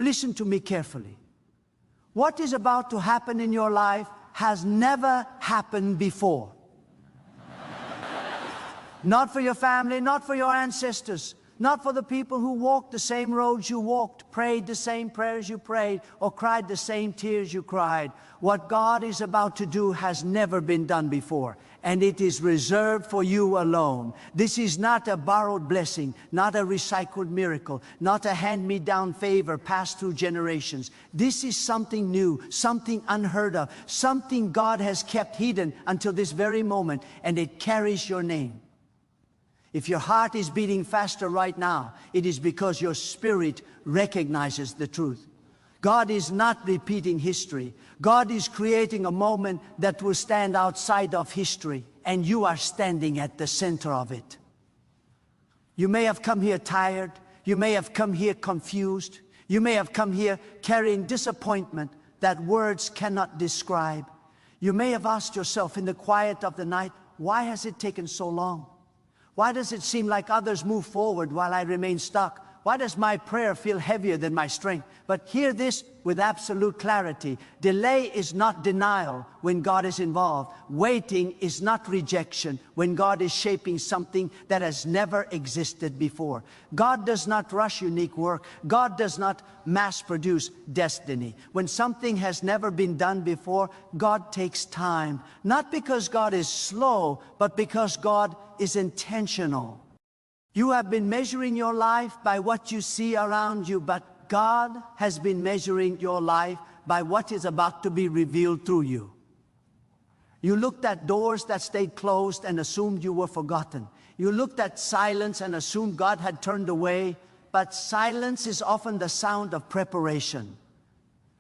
Listen to me carefully. What is about to happen in your life has never happened before. Not for your family, not for your ancestors, not for the people who walked the same roads you walked, prayed the same prayers you prayed, or cried the same tears you cried. What God is about to do has never been done before, and it is reserved for you alone. This is not a borrowed blessing, not a recycled miracle, not a hand-me-down favor passed through generations. This is something new, something unheard of, something God has kept hidden until this very moment, and it carries your name. If your heart is beating faster right now, it is because your spirit recognizes the truth. God is not repeating history. God is creating a moment that will stand outside of history, and you are standing at the center of it. You may have come here tired. You may have come here confused. You may have come here carrying disappointment that words cannot describe. You may have asked yourself in the quiet of the night, why has it taken so long? Why does it seem like others move forward while I remain stuck? Why does my prayer feel heavier than my strength? But hear this with absolute clarity. Delay is not denial when God is involved. Waiting is not rejection when God is shaping something that has never existed before. God does not rush unique work. God does not mass produce destiny. When something has never been done before, God takes time. Not because God is slow, but because God is intentional. You have been measuring your life by what you see around you, but God has been measuring your life by what is about to be revealed through you. You looked at doors that stayed closed and assumed you were forgotten. You looked at silence and assumed God had turned away, but silence is often the sound of preparation.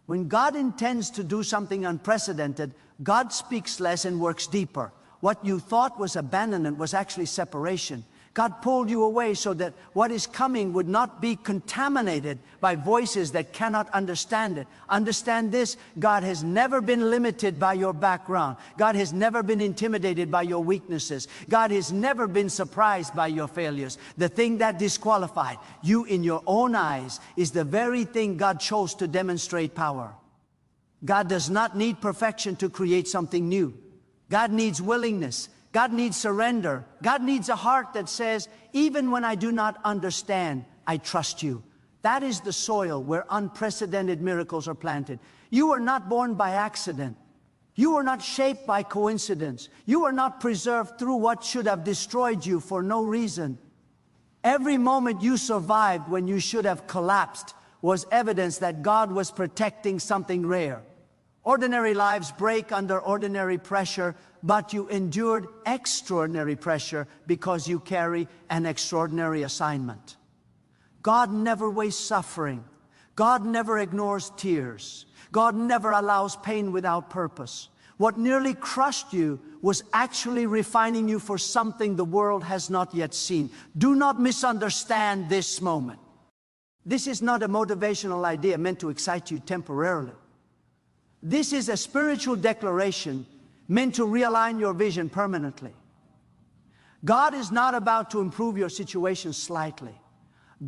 When God intends to do something unprecedented, God speaks less and works deeper. What you thought was abandonment was actually separation. God pulled you away so that what is coming would not be contaminated by voices that cannot understand it. Understand this, God has never been limited by your background. God has never been intimidated by your weaknesses. God has never been surprised by your failures. The thing that disqualified you in your own eyes is the very thing God chose to demonstrate power. God does not need perfection to create something new. God needs willingness. God needs surrender. God needs a heart that says, even when I do not understand, I trust you. That is the soil where unprecedented miracles are planted. You were not born by accident. You were not shaped by coincidence. You were not preserved through what should have destroyed you for no reason. Every moment you survived when you should have collapsed was evidence that God was protecting something rare. Ordinary lives break under ordinary pressure, but you endured extraordinary pressure because you carry an extraordinary assignment. God never wastes suffering. God never ignores tears. God never allows pain without purpose. What nearly crushed you was actually refining you for something the world has not yet seen. Do not misunderstand this moment. This is not a motivational idea meant to excite you temporarily. This is a spiritual declaration meant to realign your vision permanently. God is not about to improve your situation slightly.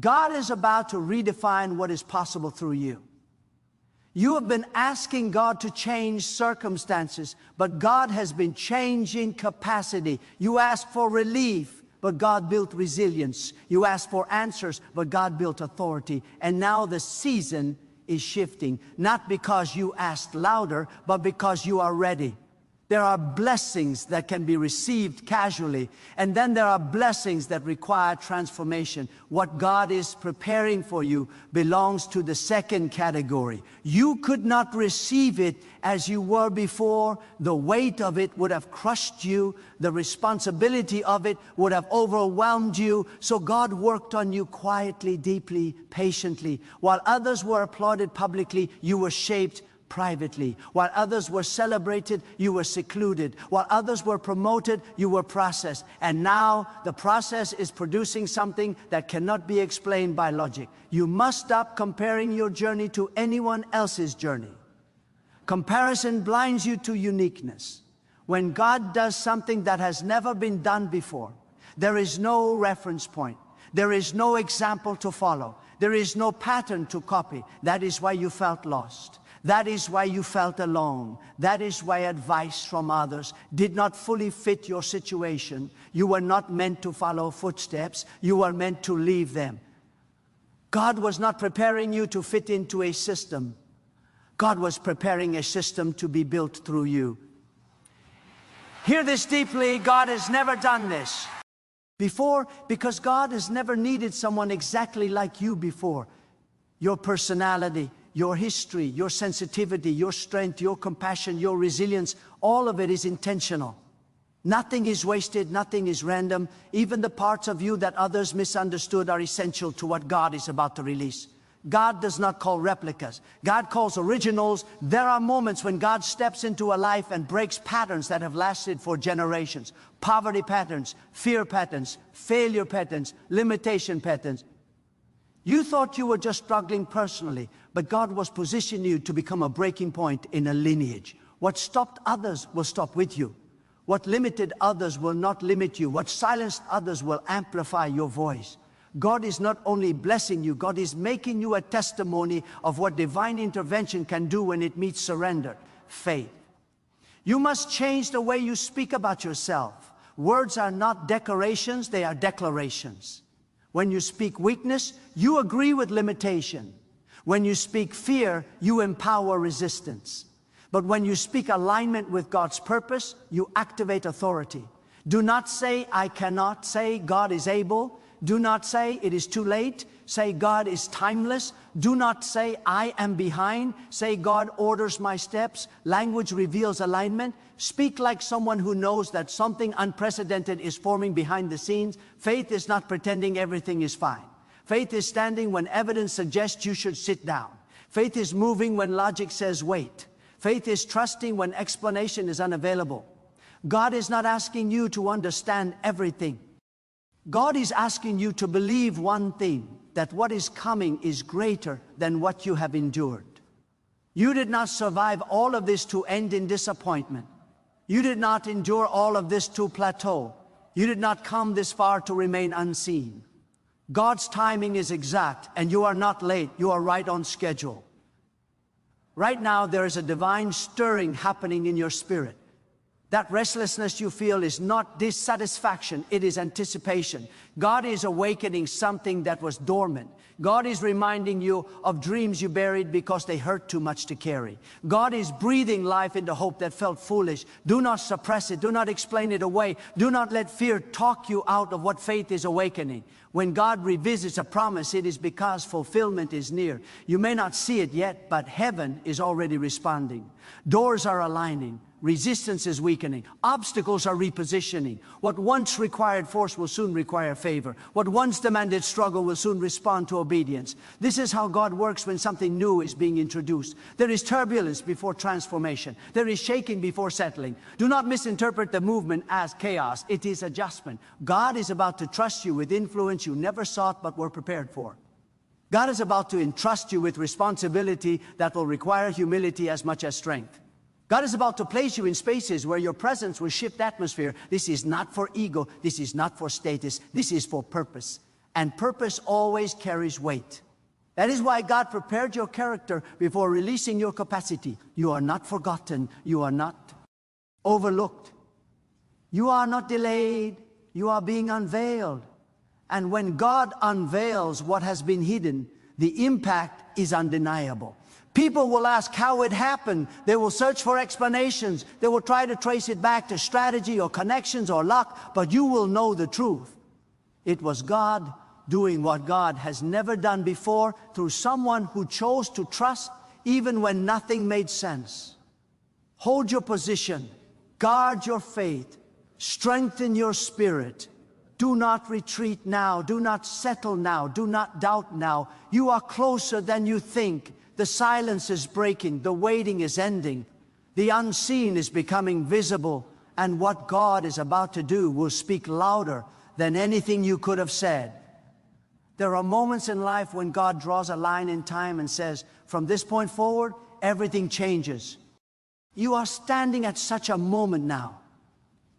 God is about to redefine what is possible through you. You have been asking God to change circumstances, but God has been changing capacity. You asked for relief, but God built resilience. You asked for answers, but God built authority. And now the season is shifting, not because you asked louder, but because you are ready. There are blessings that can be received casually, and then there are blessings that require transformation. What God is preparing for you belongs to the second category. You could not receive it as you were before. The weight of it would have crushed you. The responsibility of it would have overwhelmed you. So God worked on you quietly, deeply, patiently. While others were applauded publicly, you were shaped privately. While others were celebrated, you were secluded. While others were promoted, you were processed. And now the process is producing something that cannot be explained by logic. You must stop comparing your journey to anyone else's journey. Comparison blinds you to uniqueness. When God does something that has never been done before, there is no reference point. There is no example to follow. There is no pattern to copy. That is why you felt lost. That is why you felt alone. That is why advice from others did not fully fit your situation. You were not meant to follow footsteps. You were meant to leave them. God was not preparing you to fit into a system. God was preparing a system to be built through you. Hear this deeply. God has never done this before, because God has never needed someone exactly like you before. Your personality, your history, your sensitivity, your strength, your compassion, your resilience, all of it is intentional. Nothing is wasted, nothing is random. Even the parts of you that others misunderstood are essential to what God is about to release. God does not call replicas. God calls originals. There are moments when God steps into a life and breaks patterns that have lasted for generations. Poverty patterns, fear patterns, failure patterns, limitation patterns. You thought you were just struggling personally, but God was positioning you to become a breaking point in a lineage. What stopped others will stop with you. What limited others will not limit you. What silenced others will amplify your voice. God is not only blessing you, God is making you a testimony of what divine intervention can do when it meets surrender, faith. You must change the way you speak about yourself. Words are not decorations, they are declarations. When you speak weakness, you agree with limitation. When you speak fear, you empower resistance. But when you speak alignment with God's purpose, you activate authority. Do not say, I cannot. Say, God is able. Do not say, it is too late. Say, God is timeless. Do not say, I am behind. Say, God orders my steps. Language reveals alignment. Speak like someone who knows that something unprecedented is forming behind the scenes. Faith is not pretending everything is fine. Faith is standing when evidence suggests you should sit down. Faith is moving when logic says wait. Faith is trusting when explanation is unavailable. God is not asking you to understand everything. God is asking you to believe one thing, that what is coming is greater than what you have endured. You did not survive all of this to end in disappointment. You did not endure all of this to plateau. You did not come this far to remain unseen. God's timing is exact, and you are not late. You are right on schedule. Right now, there is a divine stirring happening in your spirit. That restlessness you feel is not dissatisfaction, it is anticipation. God is awakening something that was dormant. God is reminding you of dreams you buried because they hurt too much to carry. God is breathing life into hope that felt foolish. Do not suppress it. Do not explain it away. Do not let fear talk you out of what faith is awakening. When God revisits a promise, it is because fulfillment is near. You may not see it yet, but heaven is already responding. Doors are aligning. Resistance is weakening. Obstacles are repositioning. What once required force will soon require favor. What once demanded struggle will soon respond to obedience. This is how God works when something new is being introduced. There is turbulence before transformation. There is shaking before settling. Do not misinterpret the movement as chaos. It is adjustment. God is about to trust you with influence you never sought but were prepared for. God is about to entrust you with responsibility that will require humility as much as strength. God is about to place you in spaces where your presence will shift atmosphere. This is not for ego. This is not for status. This is for purpose. And purpose always carries weight. That is why God prepared your character before releasing your capacity. You are not forgotten. You are not overlooked. You are not delayed. You are being unveiled. And when God unveils what has been hidden, the impact is undeniable. People will ask how it happened. They will search for explanations. They will try to trace it back to strategy or connections or luck, but you will know the truth. It was God doing what God has never done before through someone who chose to trust even when nothing made sense. Hold your position. Guard your faith. Strengthen your spirit. Do not retreat now. Do not settle now. Do not doubt now. You are closer than you think. The silence is breaking. The waiting is ending. The unseen is becoming visible. And what God is about to do will speak louder than anything you could have said. There are moments in life when God draws a line in time and says, from this point forward, everything changes. You are standing at such a moment now.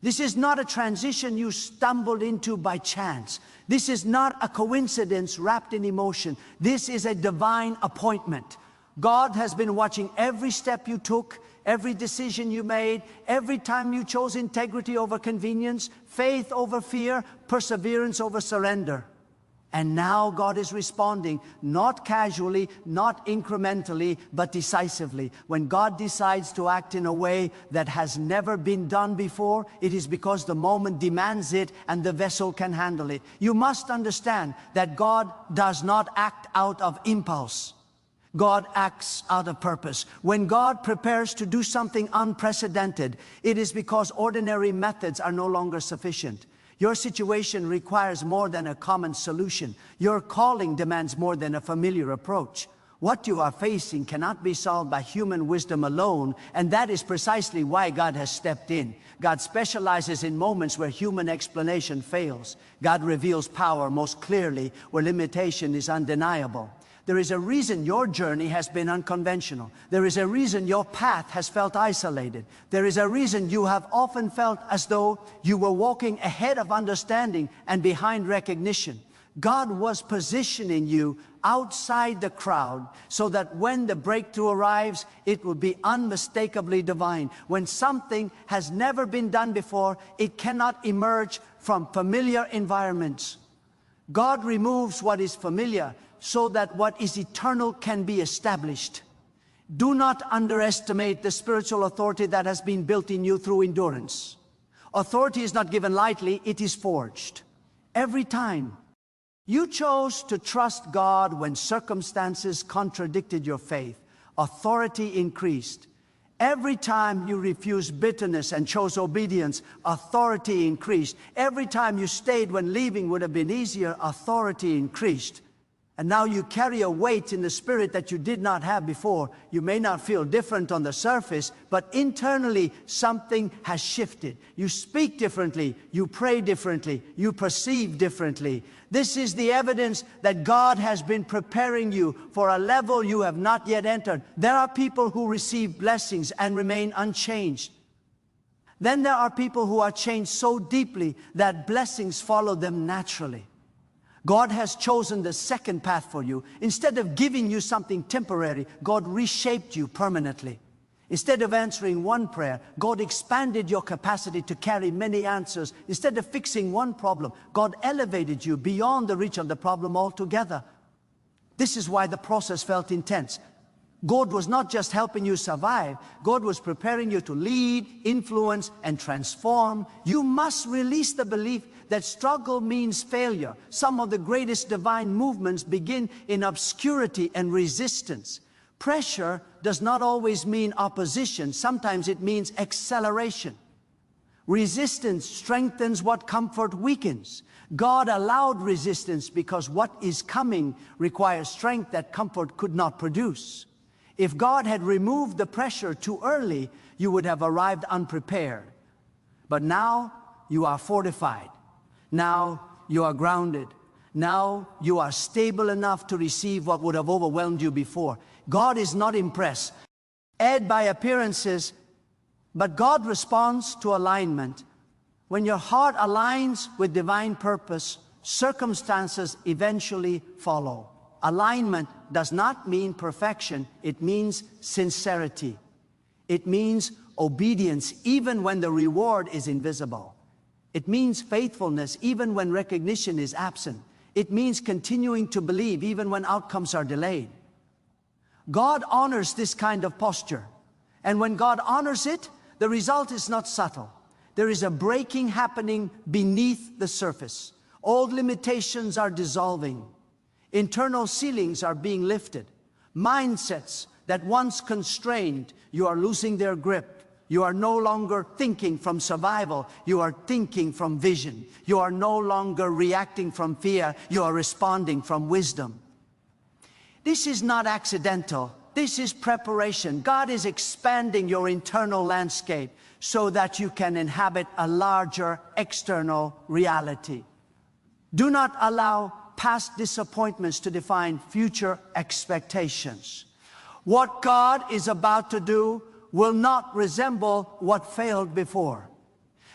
This is not a transition you stumbled into by chance. This is not a coincidence wrapped in emotion. This is a divine appointment. God has been watching every step you took, every decision you made, every time you chose integrity over convenience, faith over fear, perseverance over surrender. And now God is responding, not casually, not incrementally, but decisively. When God decides to act in a way that has never been done before, it is because the moment demands it and the vessel can handle it. You must understand that God does not act out of impulse. God acts out of purpose. When God prepares to do something unprecedented, it is because ordinary methods are no longer sufficient. Your situation requires more than a common solution. Your calling demands more than a familiar approach. What you are facing cannot be solved by human wisdom alone, and that is precisely why God has stepped in. God specializes in moments where human explanation fails. God reveals power most clearly where limitation is undeniable. There is a reason your journey has been unconventional. There is a reason your path has felt isolated. There is a reason you have often felt as though you were walking ahead of understanding and behind recognition. God was positioning you outside the crowd so that when the breakthrough arrives, it will be unmistakably divine. When something has never been done before, it cannot emerge from familiar environments. God removes what is familiar so that what is eternal can be established. Do not underestimate the spiritual authority that has been built in you through endurance. Authority is not given lightly, it is forged. Every time you chose to trust God when circumstances contradicted your faith, authority increased. Every time you refused bitterness and chose obedience, authority increased. Every time you stayed when leaving would have been easier, authority increased. And now you carry a weight in the spirit that you did not have before. You may not feel different on the surface, but internally something has shifted. You speak differently, you pray differently, you perceive differently. This is the evidence that God has been preparing you for a level you have not yet entered. There are people who receive blessings and remain unchanged. Then there are people who are changed so deeply that blessings follow them naturally. God has chosen the second path for you. Instead of giving you something temporary, God reshaped you permanently. Instead of answering one prayer, God expanded your capacity to carry many answers. Instead of fixing one problem, God elevated you beyond the reach of the problem altogether. This is why the process felt intense. God was not just helping you survive. God was preparing you to lead, influence, and transform. You must release the belief that struggle means failure. Some of the greatest divine movements begin in obscurity and resistance. Pressure does not always mean opposition. Sometimes it means acceleration. Resistance strengthens what comfort weakens. God allowed resistance because what is coming requires strength that comfort could not produce. If God had removed the pressure too early, you would have arrived unprepared. But now you are fortified. Now you are grounded. Now you are stable enough to receive what would have overwhelmed you before. God is not impressed by appearances, but God responds to alignment. When your heart aligns with divine purpose, circumstances eventually follow. Alignment does not mean perfection, it means sincerity. It means obedience even when the reward is invisible. It means faithfulness even when recognition is absent. It means continuing to believe even when outcomes are delayed. God honors this kind of posture. And when God honors it, the result is not subtle. There is a breaking happening beneath the surface. Old limitations are dissolving. Internal ceilings are being lifted. Mindsets that once constrained, you are losing their grip. You are no longer thinking from survival. You are thinking from vision. You are no longer reacting from fear. You are responding from wisdom. This is not accidental. This is preparation. God is expanding your internal landscape so that you can inhabit a larger external reality. Do not allow past disappointments to define future expectations. What God is about to do will not resemble what failed before.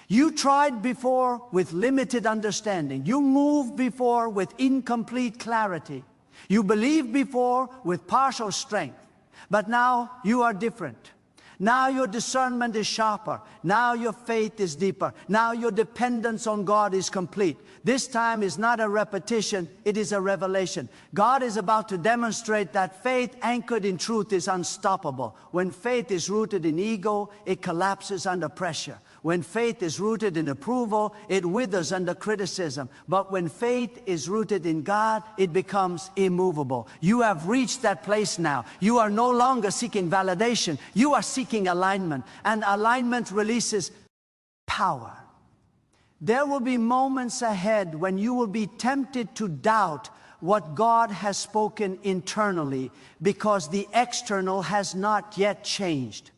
You tried before with limited understanding. You moved before with incomplete clarity. You believed before with partial strength. But now you are different. Now your discernment is sharper. Now your faith is deeper. Now your dependence on God is complete. This time is not a repetition, it is a revelation. God is about to demonstrate that faith anchored in truth is unstoppable. When faith is rooted in ego, it collapses under pressure. When faith is rooted in approval, it withers under criticism. But when faith is rooted in God, it becomes immovable. You have reached that place now. You are no longer seeking validation. You are seeking alignment. And alignment releases power. There will be moments ahead when you will be tempted to doubt what God has spoken internally because the external has not yet changed.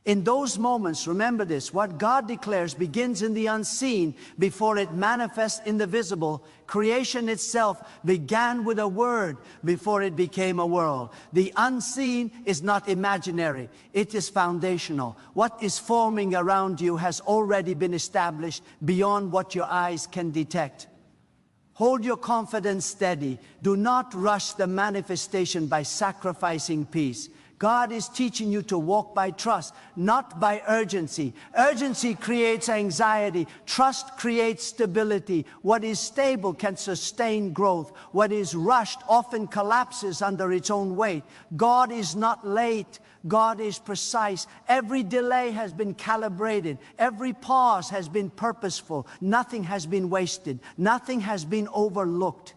In those moments, remember this, what God declares begins in the unseen before it manifests in the visible. Creation itself began with a word before it became a world. The unseen is not imaginary, it is foundational. What is forming around you has already been established beyond what your eyes can detect. Hold your confidence steady. Do not rush the manifestation by sacrificing peace. God is teaching you to walk by trust, not by urgency. Urgency creates anxiety. Trust creates stability. What is stable can sustain growth. What is rushed often collapses under its own weight. God is not late. God is precise. Every delay has been calibrated. Every pause has been purposeful. Nothing has been wasted. Nothing has been overlooked.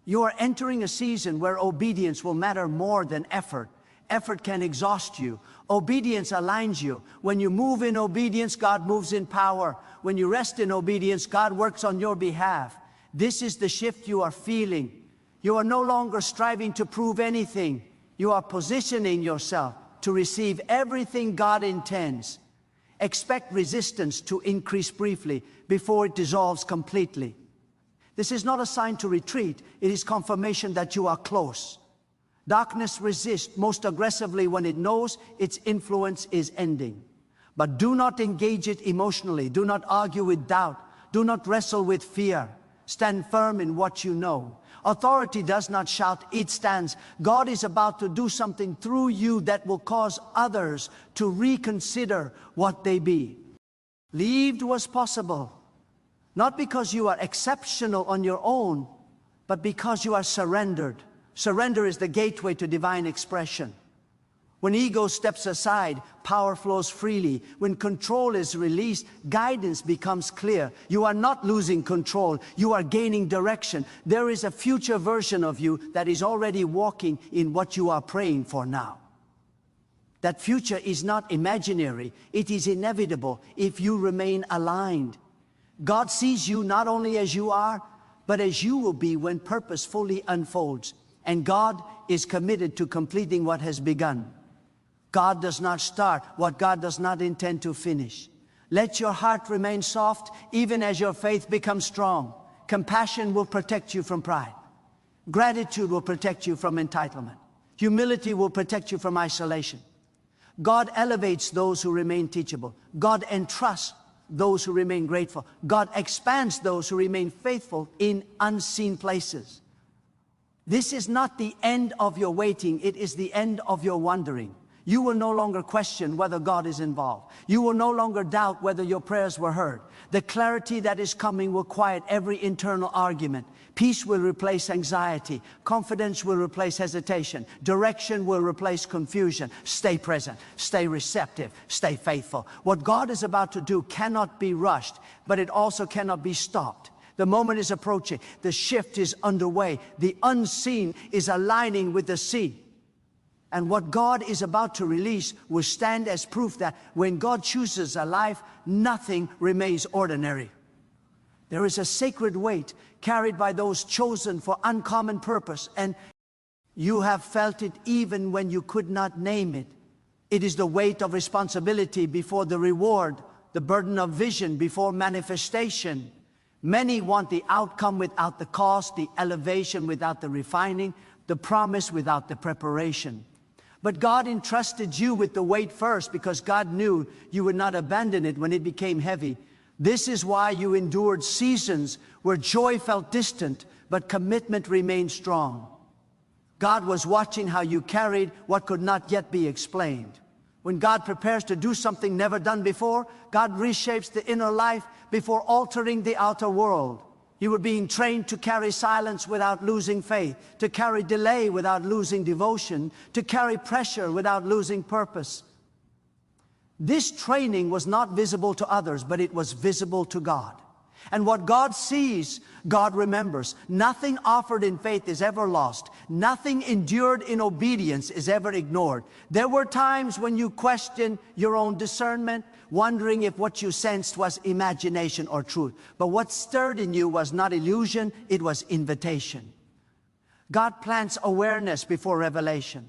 You are entering a season where obedience will matter more than effort. Effort can exhaust you. Obedience aligns you. When you move in obedience, God moves in power. When you rest in obedience, God works on your behalf. This is the shift you are feeling. You are no longer striving to prove anything. You are positioning yourself to receive everything God intends. Expect resistance to increase briefly before it dissolves completely. This is not a sign to retreat. It is confirmation that you are close. Darkness resists most aggressively when it knows its influence is ending. But do not engage it emotionally. Do not argue with doubt. Do not wrestle with fear. Stand firm in what you know. Authority does not shout, it stands. God is about to do something through you that will cause others to reconsider what they be. Believed was possible, not because you are exceptional on your own, but because you are surrendered. Surrender is the gateway to divine expression. When ego steps aside, power flows freely. When control is released, guidance becomes clear. You are not losing control, you are gaining direction. There is a future version of you that is already walking in what you are praying for now. That future is not imaginary, it is inevitable if you remain aligned. God sees you not only as you are, but as you will be when purpose fully unfolds. And God is committed to completing what has begun. God does not start what God does not intend to finish. Let your heart remain soft even as your faith becomes strong. Compassion will protect you from pride. Gratitude will protect you from entitlement. Humility will protect you from isolation. God elevates those who remain teachable. God entrusts those who remain grateful. God expands those who remain faithful in unseen places. This is not the end of your waiting, it is the end of your wondering. You will no longer question whether God is involved. You will no longer doubt whether your prayers were heard. The clarity that is coming will quiet every internal argument. Peace will replace anxiety. Confidence will replace hesitation. Direction will replace confusion. Stay present, stay receptive, stay faithful. What God is about to do cannot be rushed, but it also cannot be stopped. The moment is approaching. The shift is underway. The unseen is aligning with the seen. And what God is about to release will stand as proof that when God chooses a life, nothing remains ordinary. There is a sacred weight carried by those chosen for uncommon purpose, and you have felt it even when you could not name it. It is the weight of responsibility before the reward, the burden of vision before manifestation. Many want the outcome without the cost, the elevation without the refining, the promise without the preparation. But God entrusted you with the weight first because God knew you would not abandon it when it became heavy. This is why you endured seasons where joy felt distant, but commitment remained strong. God was watching how you carried what could not yet be explained. When God prepares to do something never done before, God reshapes the inner life before altering the outer world. You were being trained to carry silence without losing faith, to carry delay without losing devotion, to carry pressure without losing purpose. This training was not visible to others, but it was visible to God. And what God sees, God remembers. Nothing offered in faith is ever lost. Nothing endured in obedience is ever ignored. There were times when you questioned your own discernment, wondering if what you sensed was imagination or truth. But what stirred in you was not illusion, it was invitation. God plants awareness before revelation.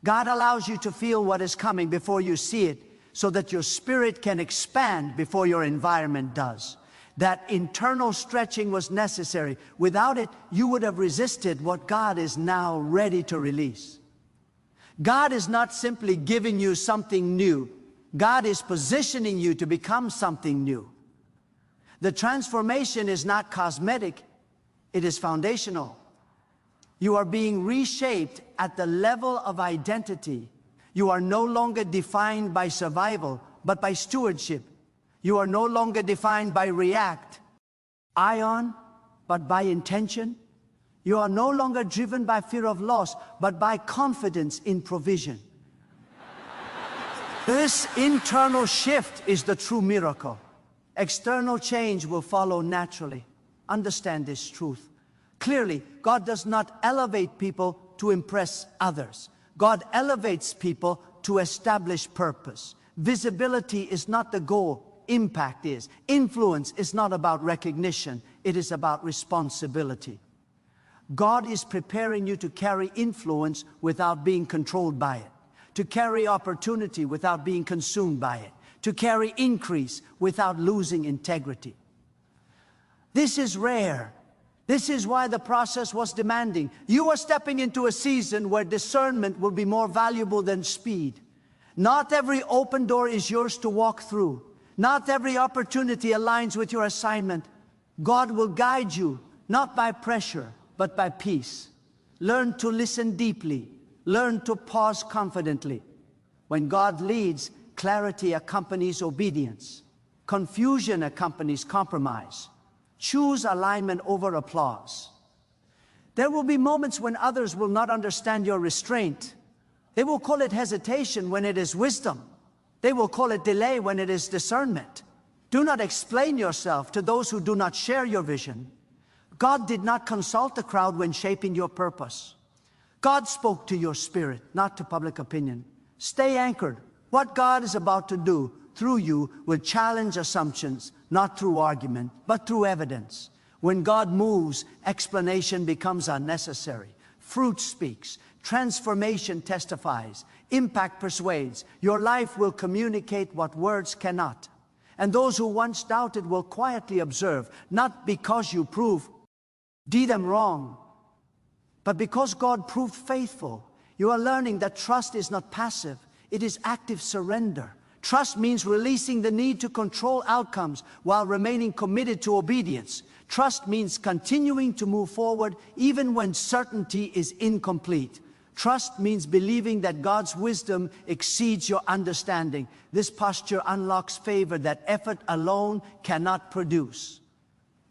God allows you to feel what is coming before you see it, so that your spirit can expand before your environment does. That internal stretching was necessary. Without it, you would have resisted what God is now ready to release. God is not simply giving you something new. God is positioning you to become something new. The transformation is not cosmetic, it is foundational. You are being reshaped at the level of identity. You are no longer defined by survival, but by stewardship. You are no longer defined by react, ion, but by intention. You are no longer driven by fear of loss, but by confidence in provision. This internal shift is the true miracle. External change will follow naturally. Understand this truth. Clearly, God does not elevate people to impress others. God elevates people to establish purpose. Visibility is not the goal. Impact is. Influence is not about recognition. It is about responsibility. God is preparing you to carry influence without being controlled by it, to carry opportunity without being consumed by it, to carry increase without losing integrity. This is rare. This is why the process was demanding. You are stepping into a season where discernment will be more valuable than speed. Not every open door is yours to walk through. Not every opportunity aligns with your assignment. God will guide you, not by pressure, but by peace. Learn to listen deeply. Learn to pause confidently. When God leads, clarity accompanies obedience. Confusion accompanies compromise. Choose alignment over applause. There will be moments when others will not understand your restraint. They will call it hesitation when it is wisdom. They will call it delay when it is discernment. Do not explain yourself to those who do not share your vision. God did not consult the crowd when shaping your purpose. God spoke to your spirit, not to public opinion. Stay anchored. What God is about to do through you will challenge assumptions, not through argument, but through evidence. When God moves, explanation becomes unnecessary. Fruit speaks. Transformation testifies. Impact persuades. Your life will communicate what words cannot. And those who once doubted will quietly observe, not because you did them wrong, but because God proved faithful. You are learning that trust is not passive, it is active surrender. Trust means releasing the need to control outcomes while remaining committed to obedience. Trust means continuing to move forward even when certainty is incomplete. Trust means believing that God's wisdom exceeds your understanding. This posture unlocks favor that effort alone cannot produce.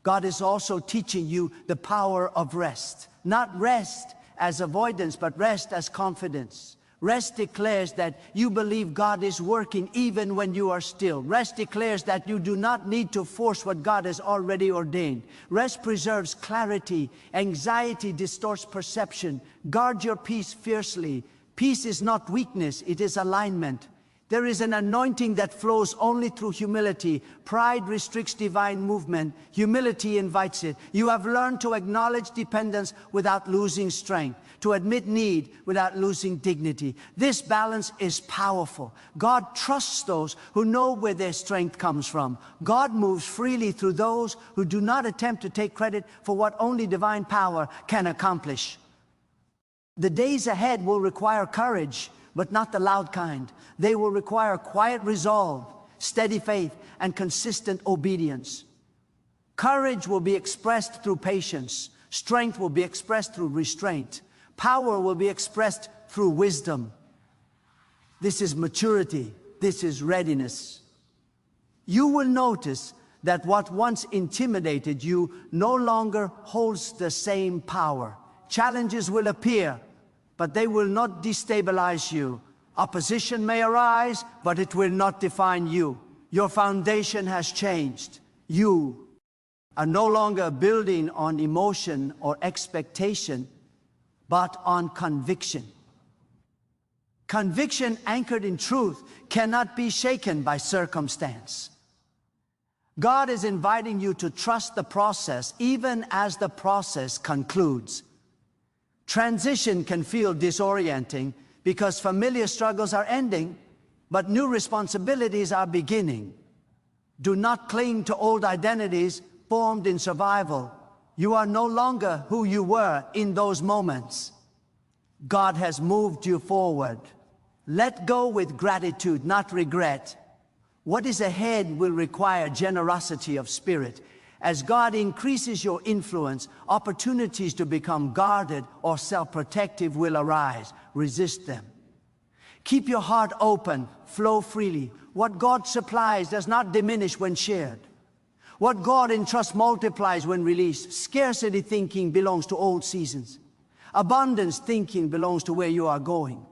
God is also teaching you the power of rest. Not rest as avoidance, but rest as confidence. Rest declares that you believe God is working even when you are still. Rest declares that you do not need to force what God has already ordained. Rest preserves clarity. Anxiety distorts perception. Guard your peace fiercely. Peace is not weakness, it is alignment. There is an anointing that flows only through humility. Pride restricts divine movement. Humility invites it. You have learned to acknowledge dependence without losing strength, to admit need without losing dignity. This balance is powerful. God trusts those who know where their strength comes from. God moves freely through those who do not attempt to take credit for what only divine power can accomplish. The days ahead will require courage, but not the loud kind. They will require quiet resolve, steady faith, and consistent obedience. Courage will be expressed through patience. Strength will be expressed through restraint. Power will be expressed through wisdom. This is maturity. This is readiness. You will notice that what once intimidated you no longer holds the same power. Challenges will appear, but they will not destabilize you. Opposition may arise, but it will not define you. Your foundation has changed. You are no longer building on emotion or expectation, but on conviction. Conviction anchored in truth cannot be shaken by circumstance. God is inviting you to trust the process even as the process concludes. Transition can feel disorienting because familiar struggles are ending, but new responsibilities are beginning. Do not cling to old identities formed in survival. You are no longer who you were in those moments. God has moved you forward. Let go with gratitude, not regret. What is ahead will require generosity of spirit. As God increases your influence, opportunities to become guarded or self-protective will arise. Resist them. Keep your heart open, flow freely. What God supplies does not diminish when shared. What God entrusts multiplies when released. Scarcity thinking belongs to old seasons. Abundance thinking belongs to where you are going.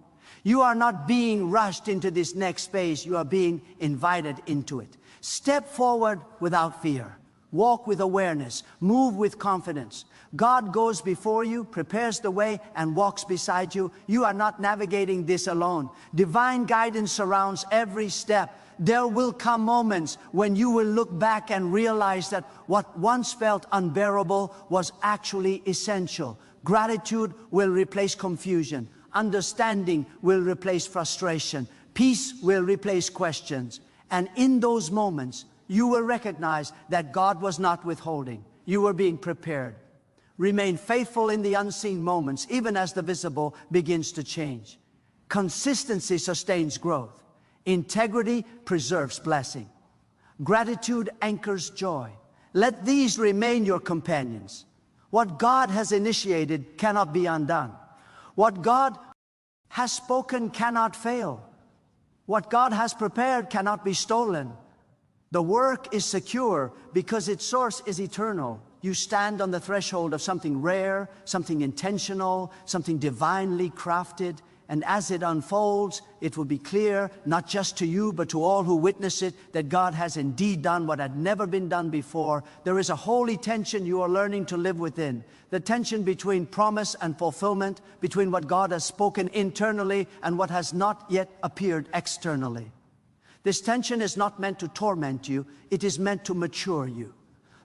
You are not being rushed into this next phase. You are being invited into it. Step forward without fear. Walk with awareness. Move with confidence. God goes before you, prepares the way, and walks beside you. You are not navigating this alone. Divine guidance surrounds every step. There will come moments when you will look back and realize that what once felt unbearable was actually essential. Gratitude will replace confusion. Understanding will replace frustration. Peace will replace questions. And in those moments, you will recognize that God was not withholding. You were being prepared. Remain faithful in the unseen moments, even as the visible begins to change. Consistency sustains growth. Integrity preserves blessing. Gratitude anchors joy. Let these remain your companions. What God has initiated cannot be undone. What God has spoken cannot fail. What God has prepared cannot be stolen. The work is secure because its source is eternal. You stand on the threshold of something rare, something intentional, something divinely crafted, and as it unfolds, it will be clear, not just to you, but to all who witness it, that God has indeed done what had never been done before. There is a holy tension you are learning to live within. The tension between promise and fulfillment, between what God has spoken internally and what has not yet appeared externally. This tension is not meant to torment you, it is meant to mature you.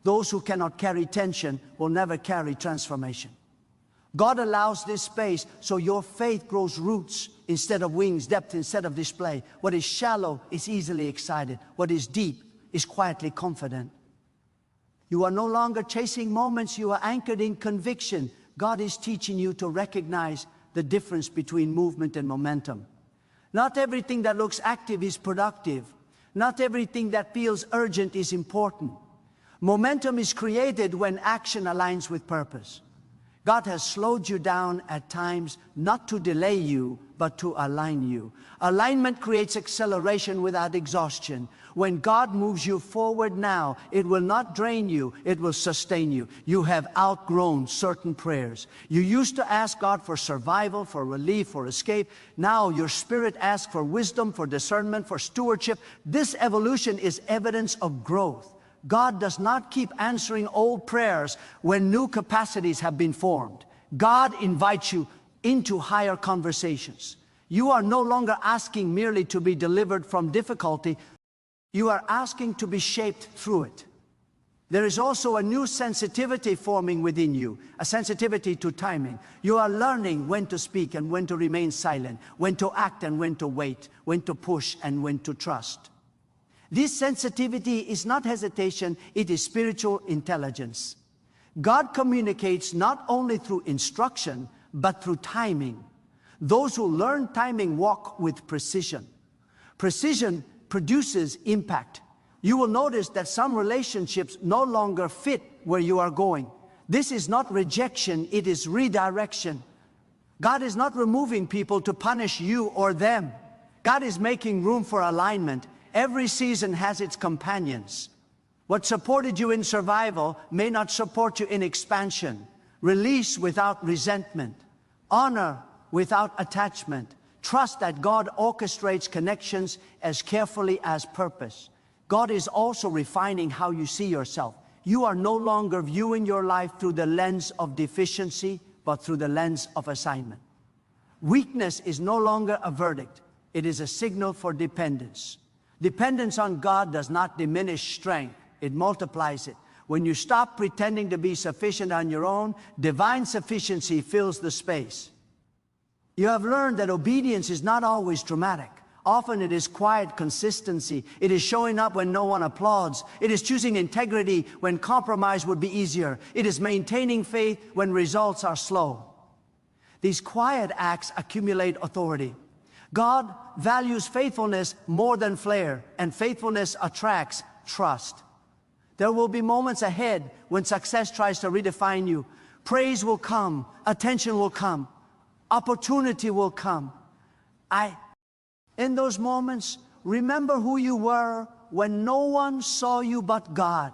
Those who cannot carry tension will never carry transformation. God allows this space so your faith grows roots instead of wings, depth instead of display. What is shallow is easily excited. What is deep is quietly confident. You are no longer chasing moments, you are anchored in conviction. God is teaching you to recognize the difference between movement and momentum. Not everything that looks active is productive. Not everything that feels urgent is important. Momentum is created when action aligns with purpose. God has slowed you down at times, not to delay you, but to align you. Alignment creates acceleration without exhaustion. When God moves you forward now, it will not drain you, it will sustain you. You have outgrown certain prayers. You used to ask God for survival, for relief, for escape. Now your spirit asks for wisdom, for discernment, for stewardship. This evolution is evidence of growth. God does not keep answering old prayers when new capacities have been formed. God invites you into higher conversations. You are no longer asking merely to be delivered from difficulty. You are asking to be shaped through it. There is also a new sensitivity forming within you, a sensitivity to timing. You are learning when to speak and when to remain silent, when to act and when to wait, when to push and when to trust. This sensitivity is not hesitation, it is spiritual intelligence. God communicates not only through instruction, but through timing. Those who learn timing walk with precision. Precision produces impact. You will notice that some relationships no longer fit where you are going. This is not rejection, it is redirection. God is not removing people to punish you or them. God is making room for alignment. Every season has its companions. What supported you in survival may not support you in expansion. Release without resentment. Honor without attachment. Trust that God orchestrates connections as carefully as purpose. God is also refining how you see yourself. You are no longer viewing your life through the lens of deficiency, but through the lens of assignment. Weakness is no longer a verdict. It is a signal for dependence. Dependence on God does not diminish strength. It multiplies it. When you stop pretending to be sufficient on your own, divine sufficiency fills the space. You have learned that obedience is not always dramatic. Often it is quiet consistency. It is showing up when no one applauds. It is choosing integrity when compromise would be easier. It is maintaining faith when results are slow. These quiet acts accumulate authority. God values faithfulness more than flair, and faithfulness attracts trust. There will be moments ahead when success tries to redefine you. Praise will come, attention will come, opportunity will come. In those moments, remember who you were when no one saw you but God.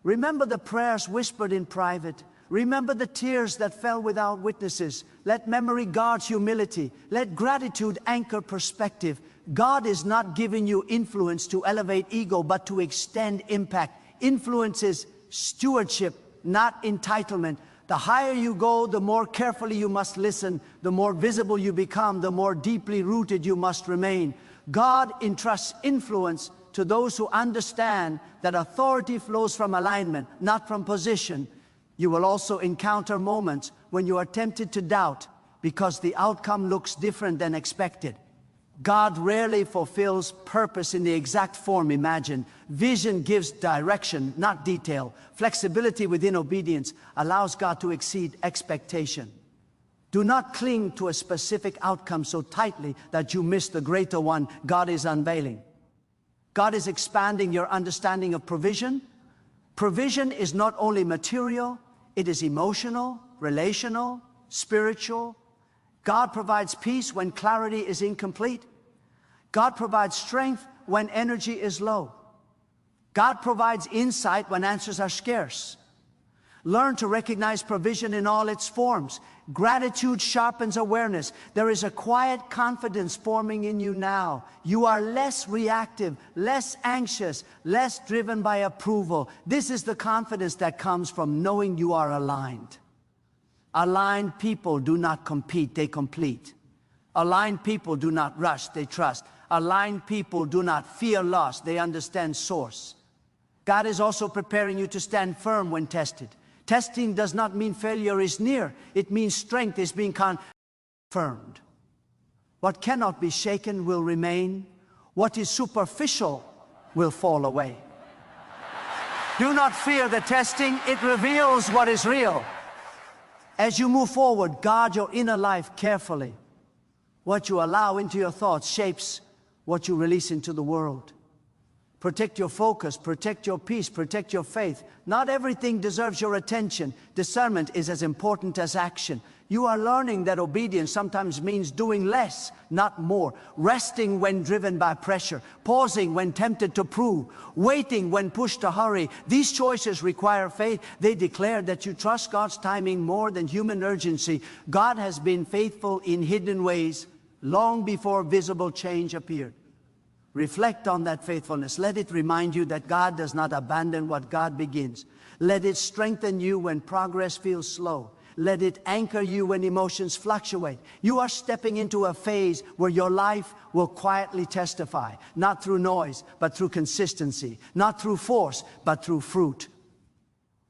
Remember the prayers whispered in private. Remember the tears that fell without witnesses. Let memory guard humility. Let gratitude anchor perspective. God is not giving you influence to elevate ego, but to extend impact. Influence is stewardship, not entitlement. The higher you go, the more carefully you must listen. The more visible you become, the more deeply rooted you must remain. God entrusts influence to those who understand that authority flows from alignment, not from position. You will also encounter moments when you are tempted to doubt because the outcome looks different than expected. God rarely fulfills purpose in the exact form imagined. Vision gives direction, not detail. Flexibility within obedience allows God to exceed expectation. Do not cling to a specific outcome so tightly that you miss the greater one God is unveiling. God is expanding your understanding of provision. Provision is not only material, it is emotional, relational, spiritual. God provides peace when clarity is incomplete. God provides strength when energy is low. God provides insight when answers are scarce. Learn to recognize provision in all its forms. Gratitude sharpens awareness. There is a quiet confidence forming in you now. You are less reactive, less anxious, less driven by approval. This is the confidence that comes from knowing you are aligned. Aligned people do not compete, they complete. Aligned people do not rush, they trust. Aligned people do not fear loss, they understand source. God is also preparing you to stand firm when tested. Testing does not mean failure is near. It means strength is being confirmed. What cannot be shaken will remain. What is superficial will fall away. Do not fear the testing. It reveals what is real. As you move forward, guard your inner life carefully. What you allow into your thoughts shapes what you release into the world. Protect your focus, protect your peace, protect your faith. Not everything deserves your attention. Discernment is as important as action. You are learning that obedience sometimes means doing less, not more. Resting when driven by pressure. Pausing when tempted to prove. Waiting when pushed to hurry. These choices require faith. They declare that you trust God's timing more than human urgency. God has been faithful in hidden ways long before visible change appeared. Reflect on that faithfulness. Let it remind you that God does not abandon what God begins. Let it strengthen you when progress feels slow. Let it anchor you when emotions fluctuate. You are stepping into a phase where your life will quietly testify, not through noise, but through consistency, not through force, but through fruit.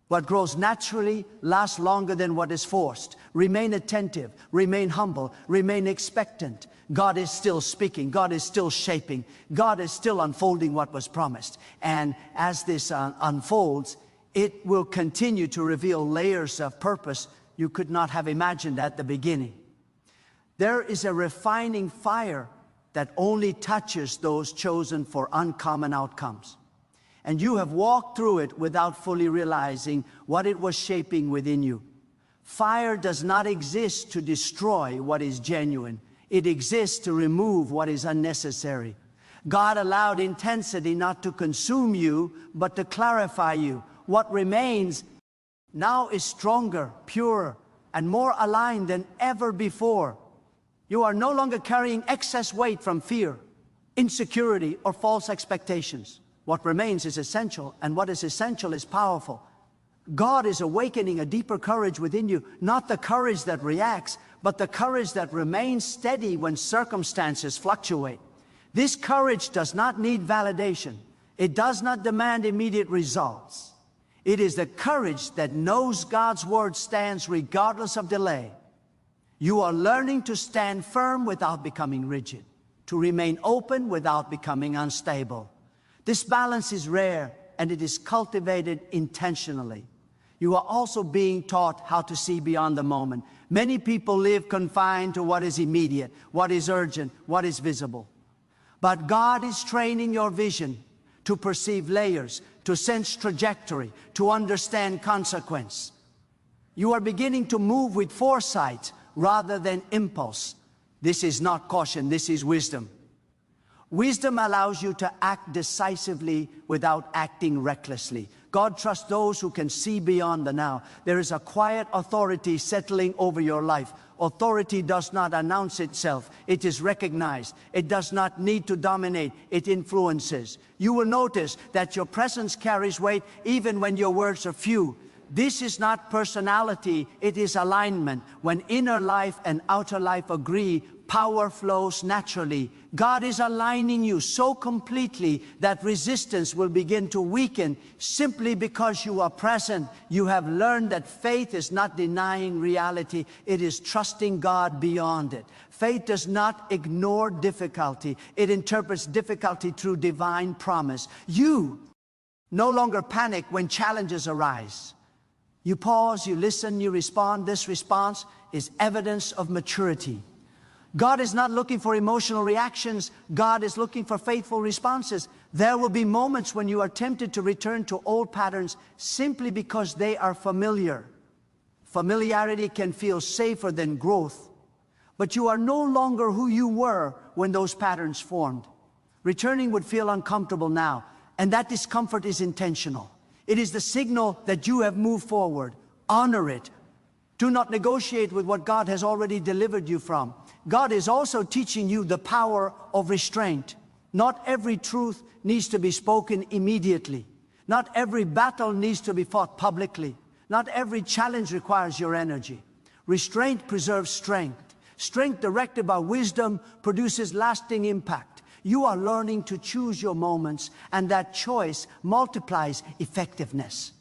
What grows naturally lasts longer than what is forced. Remain attentive, remain humble, remain expectant. God is still speaking. God is still shaping. God is still unfolding what was promised. And as this unfolds, it will continue to reveal layers of purpose you could not have imagined at the beginning. There is a refining fire that only touches those chosen for uncommon outcomes. And you have walked through it without fully realizing what it was shaping within you. Fire does not exist to destroy what is genuine. It exists to remove what is unnecessary. God allowed intensity not to consume you, but to clarify you. What remains now is stronger, purer, and more aligned than ever before. You are no longer carrying excess weight from fear, insecurity, or false expectations. What remains is essential, and what is essential is powerful. God is awakening a deeper courage within you, not the courage that reacts, but the courage that remains steady when circumstances fluctuate. This courage does not need validation. It does not demand immediate results. It is the courage that knows God's word stands regardless of delay. You are learning to stand firm without becoming rigid, to remain open without becoming unstable. This balance is rare, and it is cultivated intentionally. You are also being taught how to see beyond the moment. Many people live confined to what is immediate, what is urgent, what is visible. But God is training your vision to perceive layers, to sense trajectory, to understand consequence. You are beginning to move with foresight rather than impulse. This is not caution, this is wisdom. Wisdom allows you to act decisively without acting recklessly. God trusts those who can see beyond the now. There is a quiet authority settling over your life. Authority does not announce itself. It is recognized. It does not need to dominate. It influences. You will notice that your presence carries weight even when your words are few. This is not personality, it is alignment. When inner life and outer life agree, power flows naturally. God is aligning you so completely that resistance will begin to weaken simply because you are present. You have learned that faith is not denying reality, it is trusting God beyond it. Faith does not ignore difficulty, it interprets difficulty through divine promise. You no longer panic when challenges arise. You pause, you listen, you respond. This response is evidence of maturity. God is not looking for emotional reactions. God is looking for faithful responses. There will be moments when you are tempted to return to old patterns simply because they are familiar. Familiarity can feel safer than growth, but you are no longer who you were when those patterns formed. Returning would feel uncomfortable now, and that discomfort is intentional. It is the signal that you have moved forward. Honor it. Do not negotiate with what God has already delivered you from. God is also teaching you the power of restraint. Not every truth needs to be spoken immediately. Not every battle needs to be fought publicly. Not every challenge requires your energy. Restraint preserves strength. Strength directed by wisdom produces lasting impact. You are learning to choose your moments, and that choice multiplies effectiveness.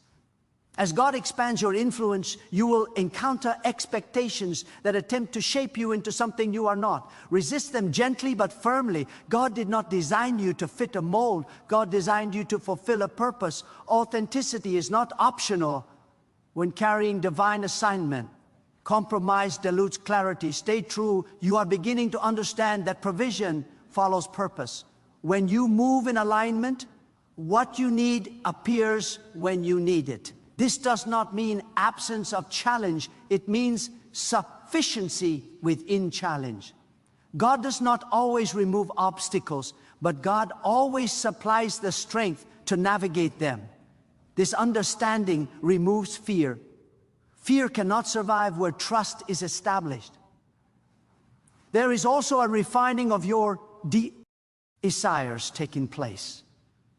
As God expands your influence, you will encounter expectations that attempt to shape you into something you are not. Resist them gently but firmly. God did not design you to fit a mold. God designed you to fulfill a purpose. Authenticity is not optional when carrying divine assignment. Compromise dilutes clarity. Stay true. You are beginning to understand that provision follows purpose. When you move in alignment, what you need appears when you need it. This does not mean absence of challenge. It means sufficiency within challenge. God does not always remove obstacles, but God always supplies the strength to navigate them. This understanding removes fear. Fear cannot survive where trust is established. There is also a refining of your desires taking place.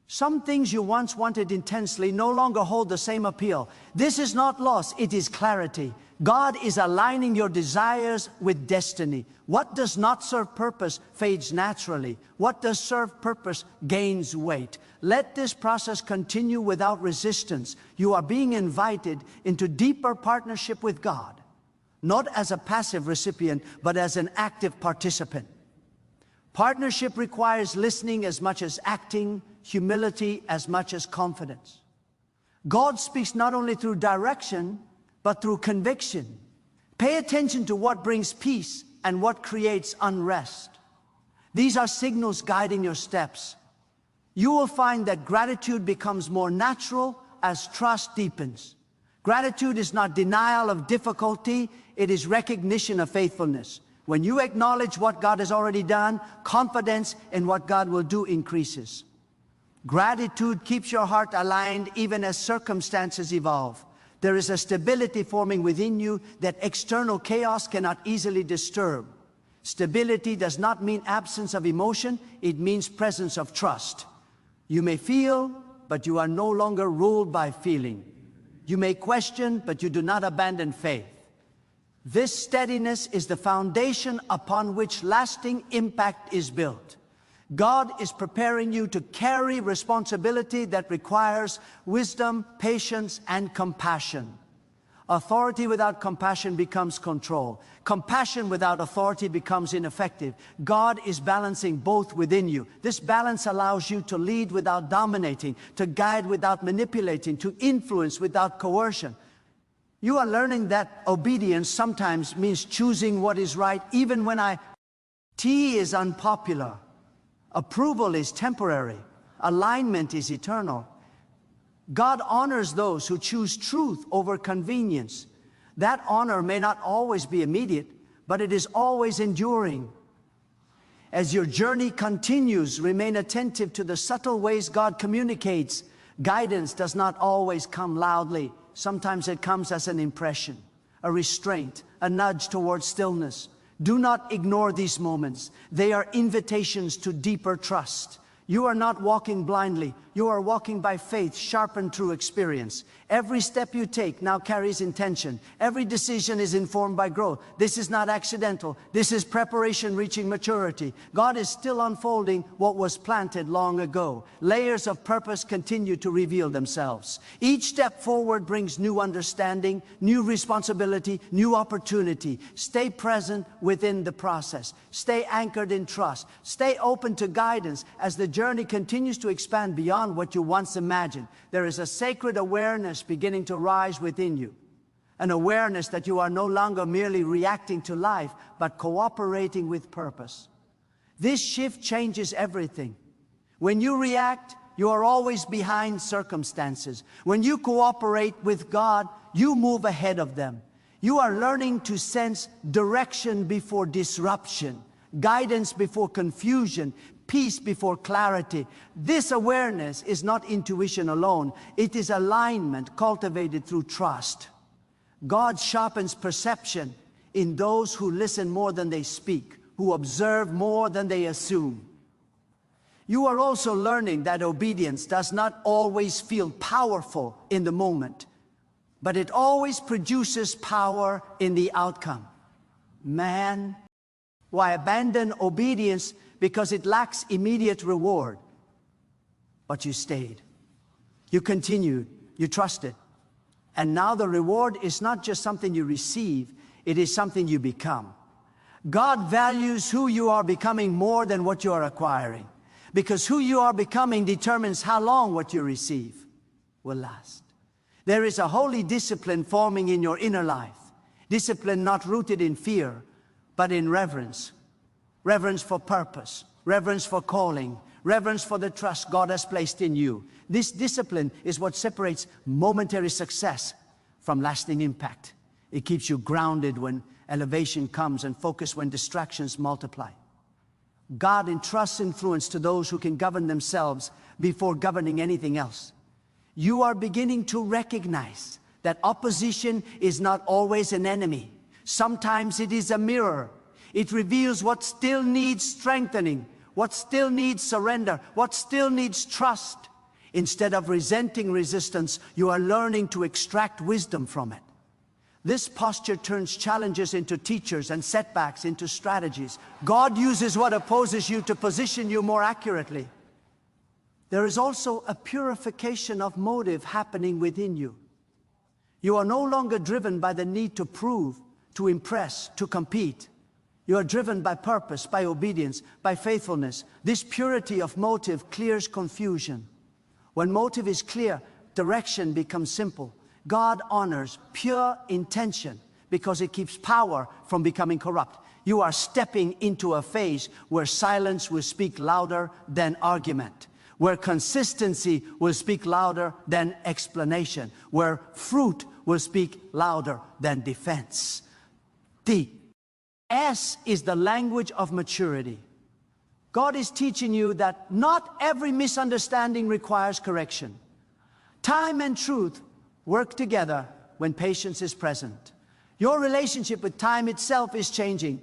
Some things you once wanted intensely no longer hold the same appeal. This is not loss, it is clarity. God is aligning your desires with destiny. What does not serve purpose fades naturally. What does serve purpose gains weight. Let this process continue without resistance. You are being invited into deeper partnership with God, not as a passive recipient, but as an active participant. Partnership requires listening as much as acting, humility as much as confidence. God speaks not only through direction, but through conviction. Pay attention to what brings peace and what creates unrest. These are signals guiding your steps. You will find that gratitude becomes more natural as trust deepens. Gratitude is not denial of difficulty, it is recognition of faithfulness. When you acknowledge what God has already done, confidence in what God will do increases. Gratitude keeps your heart aligned even as circumstances evolve. There is a stability forming within you that external chaos cannot easily disturb. Stability does not mean absence of emotion, it means presence of trust. You may feel, but you are no longer ruled by feeling. You may question, but you do not abandon faith. This steadiness is the foundation upon which lasting impact is built. God is preparing you to carry responsibility that requires wisdom, patience, and compassion. Authority without compassion becomes control. Compassion without authority becomes ineffective. God is balancing both within you. This balance allows you to lead without dominating, to guide without manipulating, to influence without coercion. You are learning that obedience sometimes means choosing what is right, even when T is unpopular. Approval is temporary. Alignment is eternal. God honors those who choose truth over convenience. That honor may not always be immediate, but it is always enduring. As your journey continues, remain attentive to the subtle ways God communicates. Guidance does not always come loudly. Sometimes it comes as an impression, a restraint, a nudge towards stillness. Do not ignore these moments. They are invitations to deeper trust. You are not walking blindly. You are walking by faith, sharpened through experience. Every step you take now carries intention. Every decision is informed by growth. This is not accidental. This is preparation reaching maturity. God is still unfolding what was planted long ago. Layers of purpose continue to reveal themselves. Each step forward brings new understanding, new responsibility, new opportunity. Stay present within the process. Stay anchored in trust. Stay open to guidance as the journey continues to expand beyond what you once imagined. There is a sacred awareness beginning to rise within you. An awareness that you are no longer merely reacting to life, but cooperating with purpose. This shift changes everything. When you react, you are always behind circumstances. When you cooperate with God, you move ahead of them. You are learning to sense direction before disruption, guidance before confusion, peace before clarity. This awareness is not intuition alone. It is alignment cultivated through trust. God sharpens perception in those who listen more than they speak, who observe more than they assume. You are also learning that obedience does not always feel powerful in the moment, but it always produces power in the outcome. Man, why abandon obedience because it lacks immediate reward? But you stayed. You continued. You trusted. And now the reward is not just something you receive, it is something you become. God values who you are becoming more than what you are acquiring, because who you are becoming determines how long what you receive will last. There is a holy discipline forming in your inner life. Discipline not rooted in fear, but in reverence. Reverence for purpose, reverence for calling, reverence for the trust God has placed in you. This discipline is what separates momentary success from lasting impact. It keeps you grounded when elevation comes and focused when distractions multiply. God entrusts influence to those who can govern themselves before governing anything else. You are beginning to recognize that opposition is not always an enemy. Sometimes it is a mirror. It reveals what still needs strengthening, what still needs surrender, what still needs trust. Instead of resenting resistance, you are learning to extract wisdom from it. This posture turns challenges into teachers and setbacks into strategies. God uses what opposes you to position you more accurately. There is also a purification of motive happening within you. You are no longer driven by the need to prove, to impress, to compete. You are driven by purpose, by obedience, by faithfulness. This purity of motive clears confusion. When motive is clear, direction becomes simple. God honors pure intention because it keeps power from becoming corrupt. You are stepping into a phase where silence will speak louder than argument, where consistency will speak louder than explanation, where fruit will speak louder than defense. The S is the language of maturity. God is teaching you that not every misunderstanding requires correction. Time and truth work together when patience is present. Your relationship with time itself is changing.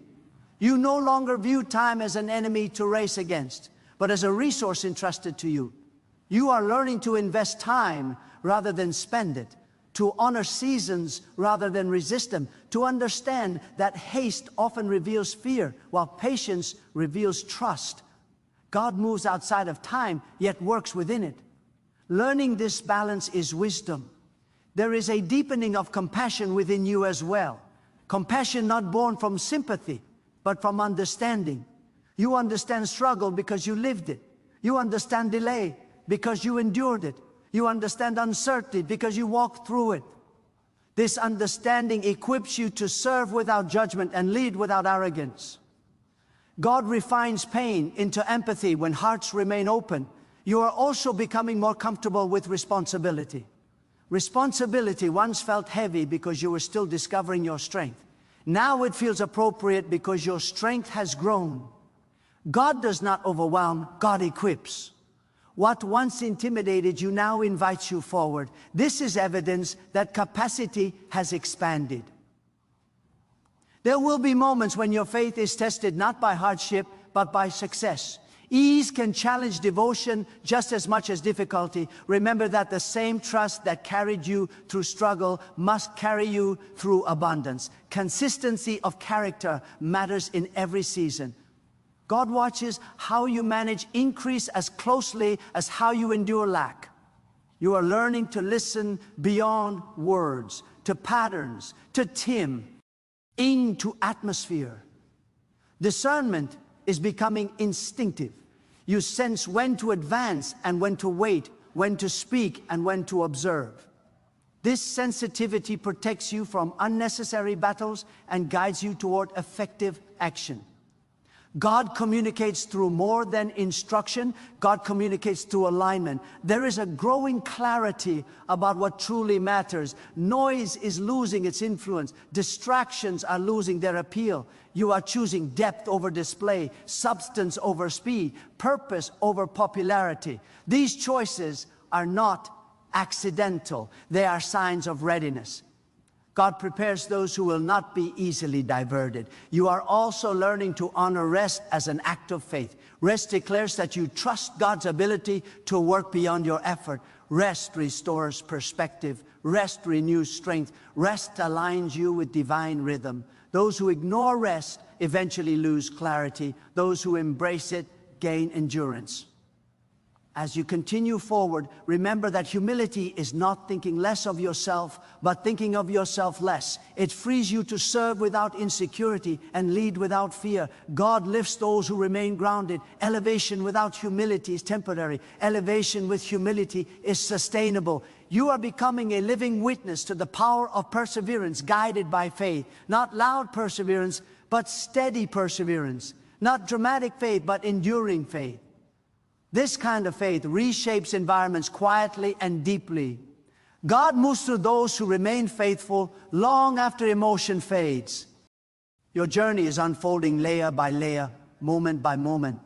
You no longer view time as an enemy to race against, but as a resource entrusted to you. You are learning to invest time rather than spend it, to honor seasons rather than resist them, to understand that haste often reveals fear, while patience reveals trust. God moves outside of time, yet works within it. Learning this balance is wisdom. There is a deepening of compassion within you as well. Compassion not born from sympathy, but from understanding. You understand struggle because you lived it. You understand delay because you endured it. You understand uncertainty because you walked through it. This understanding equips you to serve without judgment and lead without arrogance. God refines pain into empathy when hearts remain open. You are also becoming more comfortable with responsibility. Responsibility once felt heavy because you were still discovering your strength. Now it feels appropriate because your strength has grown. God does not overwhelm, God equips. What once intimidated you now invites you forward. This is evidence that capacity has expanded. There will be moments when your faith is tested not by hardship, but by success. Ease can challenge devotion just as much as difficulty. Remember that the same trust that carried you through struggle must carry you through abundance. Consistency of character matters in every season. God watches how you manage increase as closely as how you endure lack. You are learning to listen beyond words, to patterns, to into atmosphere. Discernment is becoming instinctive. You sense when to advance and when to wait, when to speak and when to observe. This sensitivity protects you from unnecessary battles and guides you toward effective action. God communicates through more than instruction. God communicates through alignment. There is a growing clarity about what truly matters. Noise is losing its influence. Distractions are losing their appeal. You are choosing depth over display, substance over speed, purpose over popularity. These choices are not accidental. They are signs of readiness. God prepares those who will not be easily diverted. You are also learning to honor rest as an act of faith. Rest declares that you trust God's ability to work beyond your effort. Rest restores perspective. Rest renews strength. Rest aligns you with divine rhythm. Those who ignore rest eventually lose clarity. Those who embrace it gain endurance. As you continue forward, remember that humility is not thinking less of yourself, but thinking of yourself less. It frees you to serve without insecurity and lead without fear. God lifts those who remain grounded. Elevation without humility is temporary. Elevation with humility is sustainable. You are becoming a living witness to the power of perseverance guided by faith. Not loud perseverance, but steady perseverance. Not dramatic faith, but enduring faith. This kind of faith reshapes environments quietly and deeply. God moves through those who remain faithful long after emotion fades. Your journey is unfolding layer by layer, moment by moment.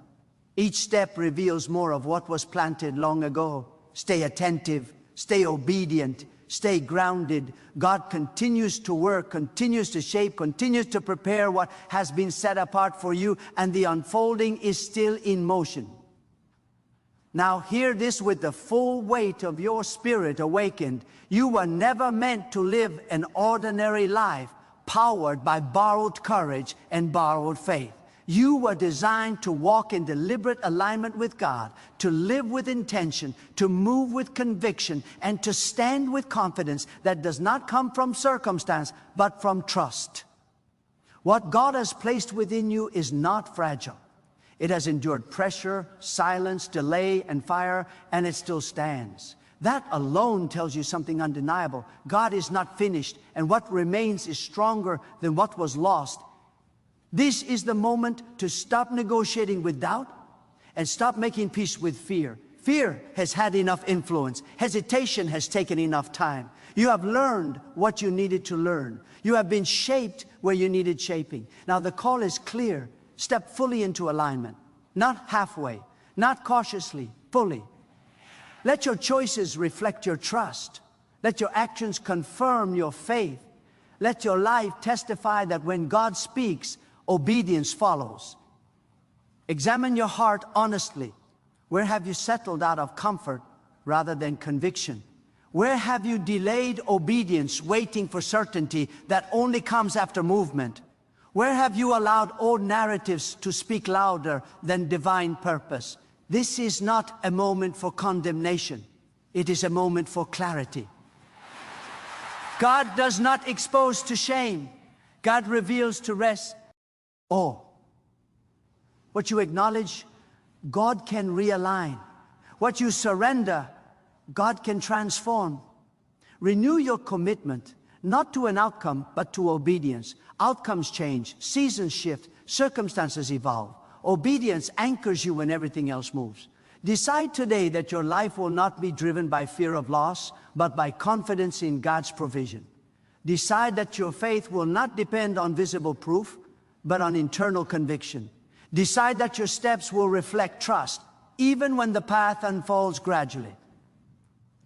Each step reveals more of what was planted long ago. Stay attentive, stay obedient, stay grounded. God continues to work, continues to shape, continues to prepare what has been set apart for you, and the unfolding is still in motion. Now hear this with the full weight of your spirit awakened. You were never meant to live an ordinary life powered by borrowed courage and borrowed faith. You were designed to walk in deliberate alignment with God, to live with intention, to move with conviction, and to stand with confidence that does not come from circumstance, but from trust. What God has placed within you is not fragile. It has endured pressure, silence, delay, and fire, and it still stands. That alone tells you something undeniable. God is not finished, and what remains is stronger than what was lost. This is the moment to stop negotiating with doubt and stop making peace with fear. Fear has had enough influence. Hesitation has taken enough time. You have learned what you needed to learn. You have been shaped where you needed shaping. Now the call is clear. Step fully into alignment. Not halfway, not cautiously, fully. Let your choices reflect your trust. Let your actions confirm your faith. Let your life testify that when God speaks, obedience follows. Examine your heart honestly. Where have you settled out of comfort rather than conviction? Where have you delayed obedience, waiting for certainty that only comes after movement? Where have you allowed old narratives to speak louder than divine purpose? This is not a moment for condemnation. It is a moment for clarity. God does not expose to shame. God reveals to rest. Oh, what you acknowledge, God can realign. What you surrender, God can transform. Renew your commitment, not to an outcome, but to obedience. Outcomes change, seasons shift, circumstances evolve. Obedience anchors you when everything else moves. Decide today that your life will not be driven by fear of loss, but by confidence in God's provision. Decide that your faith will not depend on visible proof, but on internal conviction. Decide that your steps will reflect trust, even when the path unfolds gradually.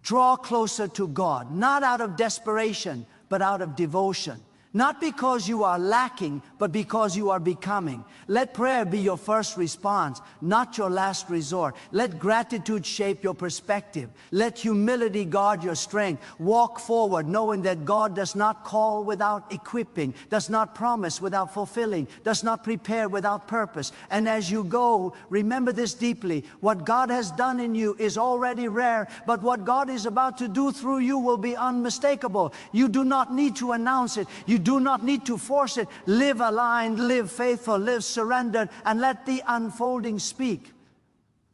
Draw closer to God, not out of desperation, but out of devotion. Not because you are lacking, but because you are becoming. Let prayer be your first response, not your last resort. Let gratitude shape your perspective. Let humility guard your strength. Walk forward knowing that God does not call without equipping, does not promise without fulfilling, does not prepare without purpose. And as you go, remember this deeply. What God has done in you is already rare, but what God is about to do through you will be unmistakable. You do not need to announce it. You do not need to force it. Live aligned, live faithful, live surrendered, and let the unfolding speak.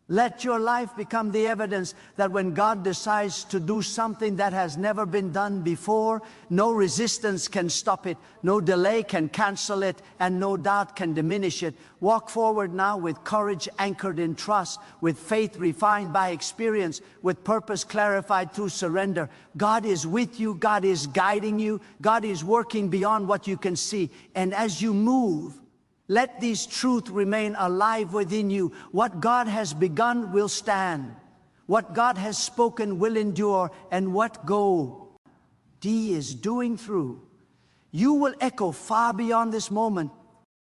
Let your life become the evidence that when God decides to do something that has never been done before, no resistance can stop it, no delay can cancel it, and no doubt can diminish it. Walk forward now with courage anchored in trust, with faith refined by experience, with purpose clarified through surrender. God is with you, God is guiding you, God is working beyond what you can see. And as you move, let these truths remain alive within you. What God has begun will stand. What God has spoken will endure. And what God is doing through, you will echo far beyond this moment.